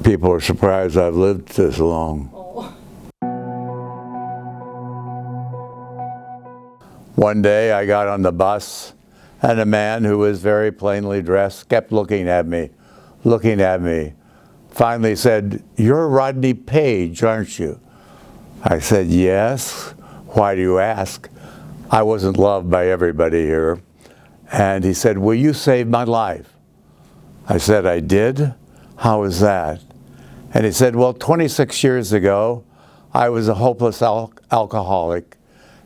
People are surprised I've lived this long. Oh. One day I got on the bus, and a man who was very plainly dressed kept looking at me. Finally said, "You're Rodney Page, aren't you?" I said, "Yes. Why do you ask?" I wasn't loved by everybody here. And he said, "Well, you saved my life." I said, "I did? How was that?" And he said, "Well, 26 years ago, I was a hopeless alcoholic,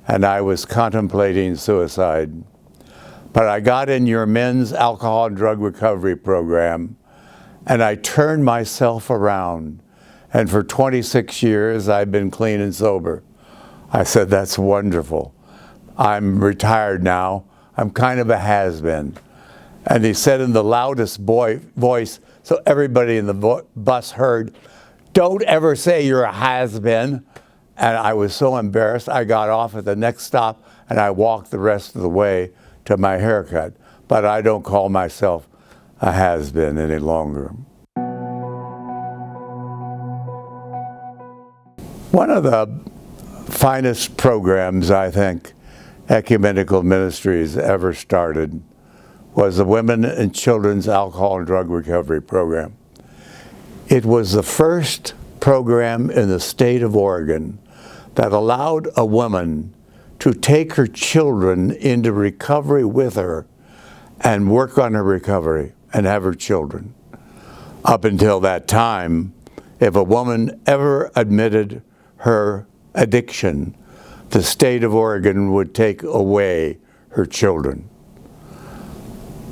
and I was contemplating suicide. But I got in your men's alcohol and drug recovery program, and I turned myself around. And for 26 years, I've been clean and sober." I said, "That's wonderful. I'm retired now. I'm kind of a has-been." And he said in the loudest voice, so everybody in the bus heard, "Don't ever say you're a has-been." And I was so embarrassed, I got off at the next stop and I walked the rest of the way to my haircut. But I don't call myself a has-been any longer. One of the finest programs, I think, ecumenical ministries ever started was the Women and Children's Alcohol and Drug Recovery Program. It was the first program in the state of Oregon that allowed a woman to take her children into recovery with her and work on her recovery and have her children. Up until that time, if a woman ever admitted her addiction, the state of Oregon would take away her children.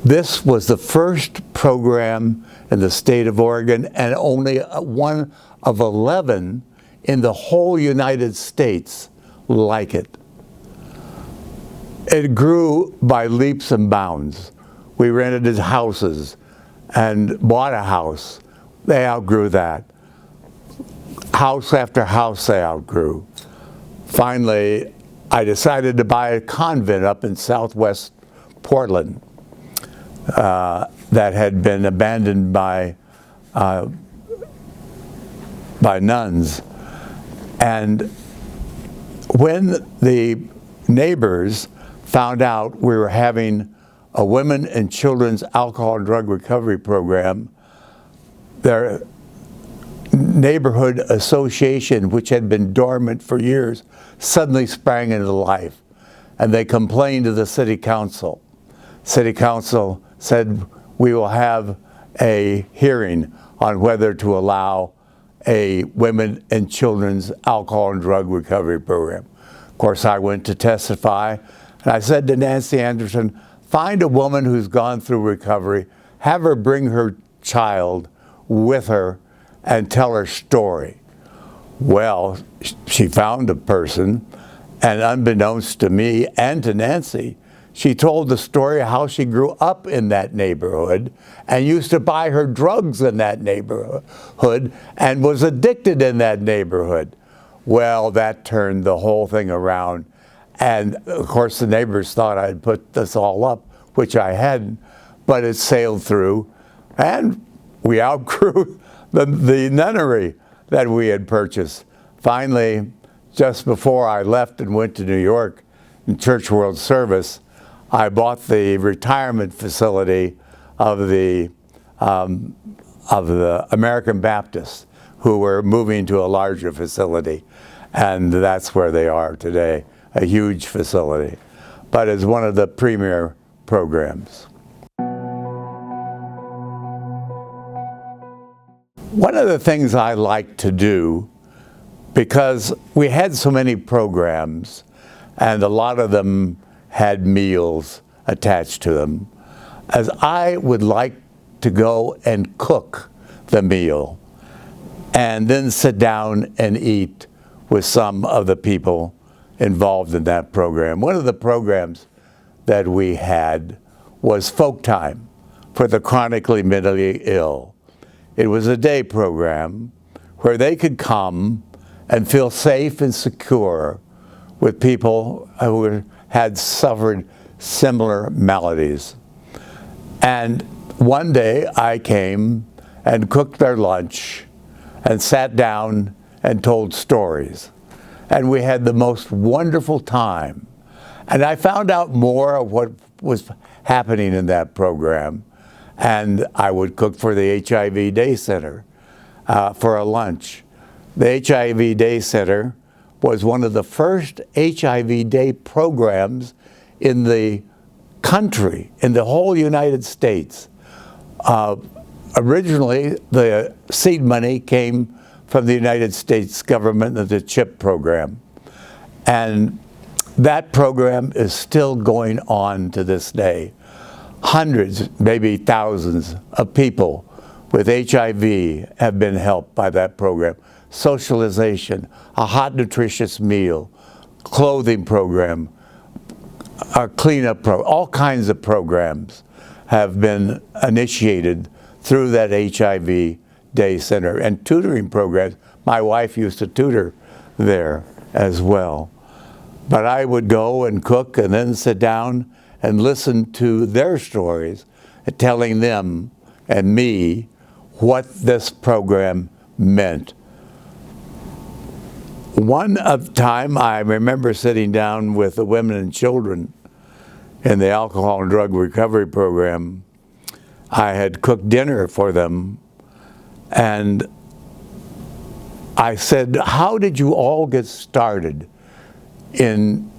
This was the first program in the state of Oregon and only one of 11 in the whole United States like it. It grew by leaps and bounds. We rented houses and bought a house. They outgrew that. House after house they outgrew. Finally, I decided to buy a convent up in southwest Portland that had been abandoned by nuns. And when the neighbors found out we were having a women and children's alcohol and drug recovery program, their neighborhood association, which had been dormant for years, suddenly sprang into life. And they complained to the city council. City council said, "We will have a hearing on whether to allow a women and children's alcohol and drug recovery program." Of course, I went to testify, and I said to Nancy Anderson, "Find a woman who's gone through recovery, have her bring her child with her and tell her story." Well, she found a person, and unbeknownst to me and to Nancy, she told the story of how she grew up in that neighborhood and used to buy her drugs in that neighborhood and was addicted in that neighborhood. Well, that turned the whole thing around. And of course, the neighbors thought I'd put this all up, which I hadn't, but it sailed through. And we outgrew the nunnery that we had purchased. Finally, just before I left and went to New York in Church World Service, I bought the retirement facility of the American Baptists, who were moving to a larger facility. And that's where they are today, a huge facility. But it's one of the premier programs. One of the things I like to do, because we had so many programs, and a lot of them had meals attached to them, as I would like to go and cook the meal and then sit down and eat with some of the people involved in that program. One of the programs that we had was Folk Time for the chronically mentally ill. It was a day program where they could come and feel safe and secure with people who had suffered similar maladies. And one day I came and cooked their lunch and sat down and told stories. And we had the most wonderful time. And I found out more of what was happening in that program. And I would cook for the HIV Day Center for a lunch. The HIV Day Center was one of the first HIV Day programs in the country, in the whole United States. Originally, the seed money came from the United States government and the CHIP program. And that program is still going on to this day. Hundreds, maybe thousands of people with HIV have been helped by that program. Socialization, a hot, nutritious meal, clothing program, a cleanup program, all kinds of programs have been initiated through that HIV Day Center, and tutoring programs. My wife used to tutor there as well. But I would go and cook and then sit down and listen to their stories, telling them and me what this program meant. One time I remember sitting down with the women and children in the alcohol and drug recovery program. I had cooked dinner for them, and I said, how did you all get started in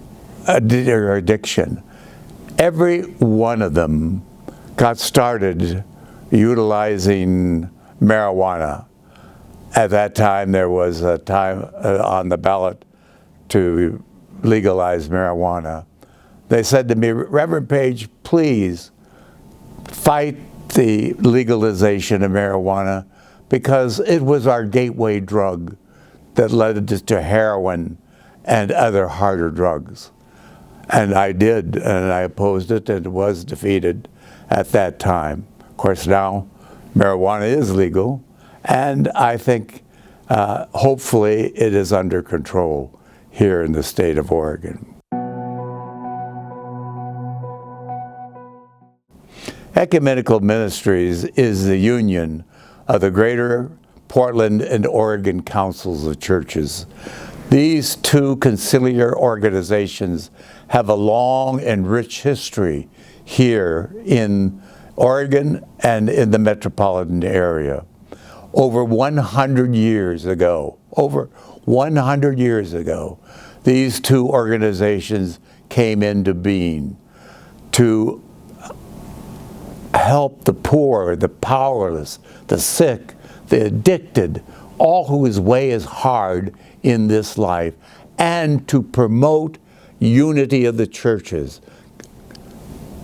their addiction? Every one of them got started utilizing marijuana. At that time, there was a time on the ballot to legalize marijuana. They said to me, Reverend Page, please fight the legalization of marijuana, because it was our gateway drug that led to heroin and other harder drugs. And I did, and I opposed it, and was defeated at that time. Of course, now marijuana is legal, and I think hopefully it is under control here in the state of Oregon. Ecumenical Ministries is the union of the Greater Portland and Oregon Councils of Churches. These two conciliar organizations have a long and rich history here in Oregon and in the metropolitan area. Over 100 years ago, these two organizations came into being to help the poor, the powerless, the sick, the addicted, all whose way is hard in this life, and to promote unity of the churches,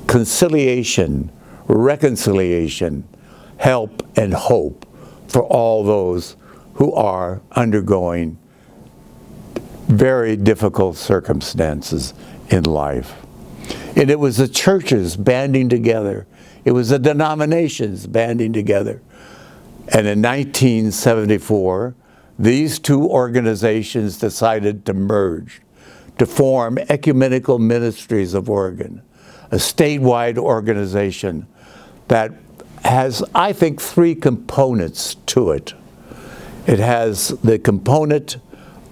conciliation, reconciliation, help, and hope for all those who are undergoing very difficult circumstances in life. And it was the churches banding together. It was the denominations banding together. And in 1974, these two organizations decided to merge to form Ecumenical Ministries of Oregon, a statewide organization that has, I think, three components to it. It has the component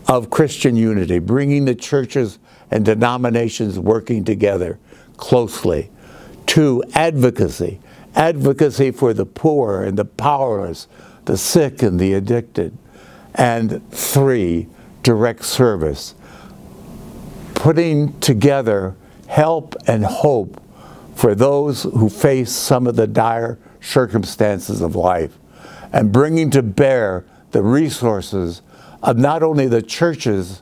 of Christian unity, bringing the churches and denominations working together closely. 2, advocacy. Advocacy for the poor and the powerless, the sick and the addicted. And 3, direct service. Putting together help and hope for those who face some of the dire circumstances of life, and bringing to bear the resources of not only the churches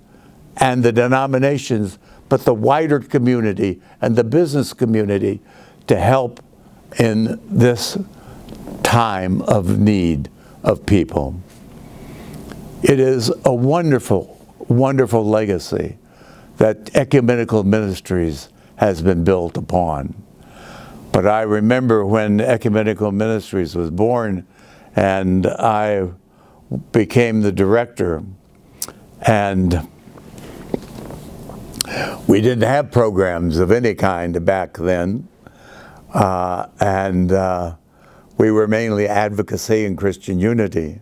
and the denominations, but the wider community and the business community to help in this time of need of people. It is a wonderful, wonderful legacy that Ecumenical Ministries has been built upon. But I remember when Ecumenical Ministries was born, and I became the director, and we didn't have programs of any kind back then, and we were mainly advocacy and Christian unity.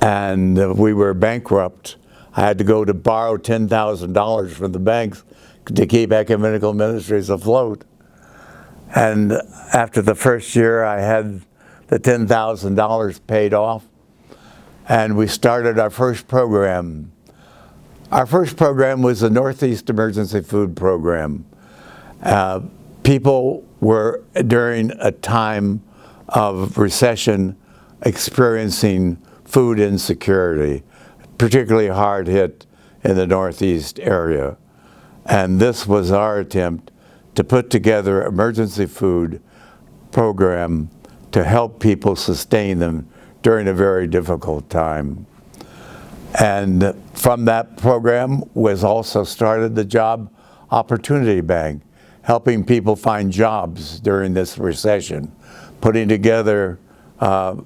and we were bankrupt. I had to go to borrow $10,000 from the banks to keep Ecumenical Ministries afloat. And after the first year, I had the $10,000 paid off, and we started our first program. Our first program was the Northeast Emergency Food Program. People were, during a time of recession, experiencing food insecurity, particularly hard hit in the Northeast area. And this was our attempt to put together an emergency food program to help people sustain them during a very difficult time. And from that program was also started the Job Opportunity Bank, helping people find jobs during this recession, putting together a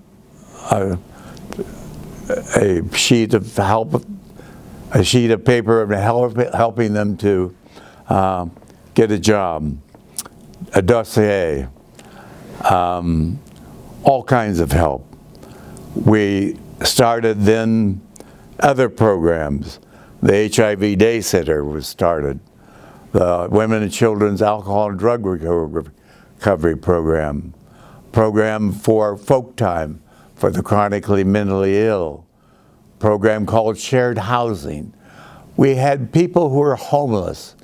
sheet of paper and helping them to get a job, a dossier, all kinds of help. We started then other programs. The HIV Day Center was started. The Women and Children's Alcohol and Drug Recovery Program. Program for Folk Time for the chronically mentally ill. Program called Shared Housing. We had people who were homeless,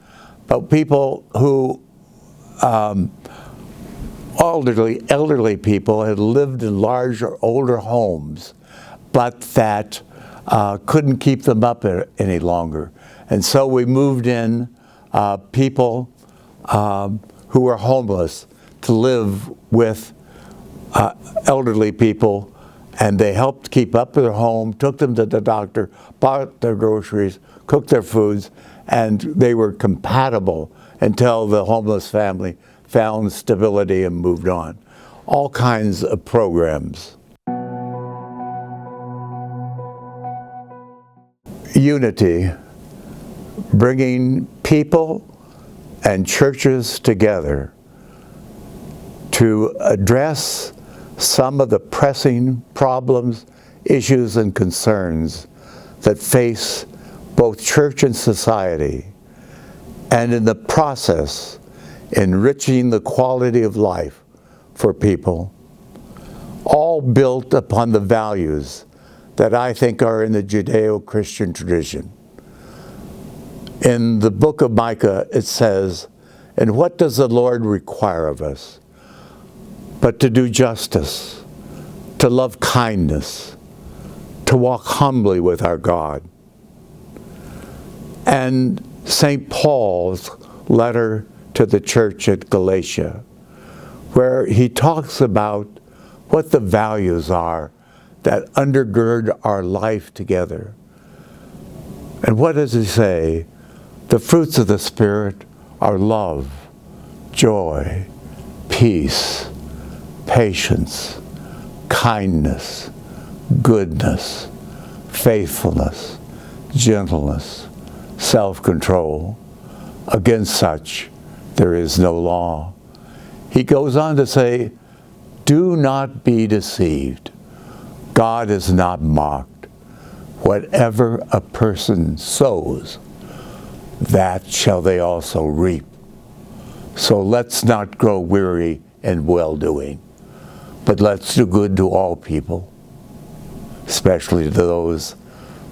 but people who, elderly people had lived in larger, older homes, but that couldn't keep them up any longer. And so we moved in people who were homeless to live with elderly people, and they helped keep up their home, took them to the doctor, bought their groceries, cooked their foods, and they were compatible until the homeless family found stability and moved on. All kinds of programs. Unity, bringing people and churches together to address some of the pressing problems, issues, and concerns that face both church and society, and in the process, enriching the quality of life for people, all built upon the values that I think are in the Judeo-Christian tradition. In the book of Micah, it says, "And what does the Lord require of us? But to do justice, to love kindness, to walk humbly with our God." And St. Paul's letter to the church at Galatia, where he talks about what the values are that undergird our life together. And what does he say? The fruits of the Spirit are love, joy, peace, patience, kindness, goodness, faithfulness, gentleness, self-control. Against such there is no law. He goes on to say, do not be deceived. God is not mocked. Whatever a person sows, that shall they also reap. So let's not grow weary in well-doing, but let's do good to all people, especially to those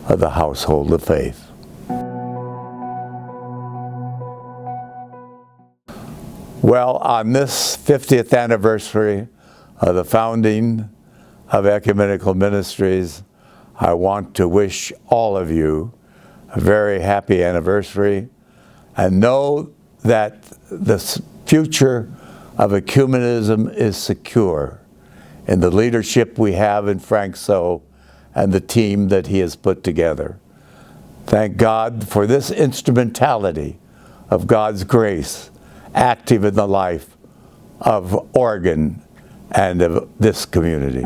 of the household of faith. Well, on this 50th anniversary of the founding of Ecumenical Ministries, I want to wish all of you a very happy anniversary, and know that the future of ecumenism is secure in the leadership we have in Frank So and the team that he has put together. Thank God for this instrumentality of God's grace active in the life of Oregon and of this community.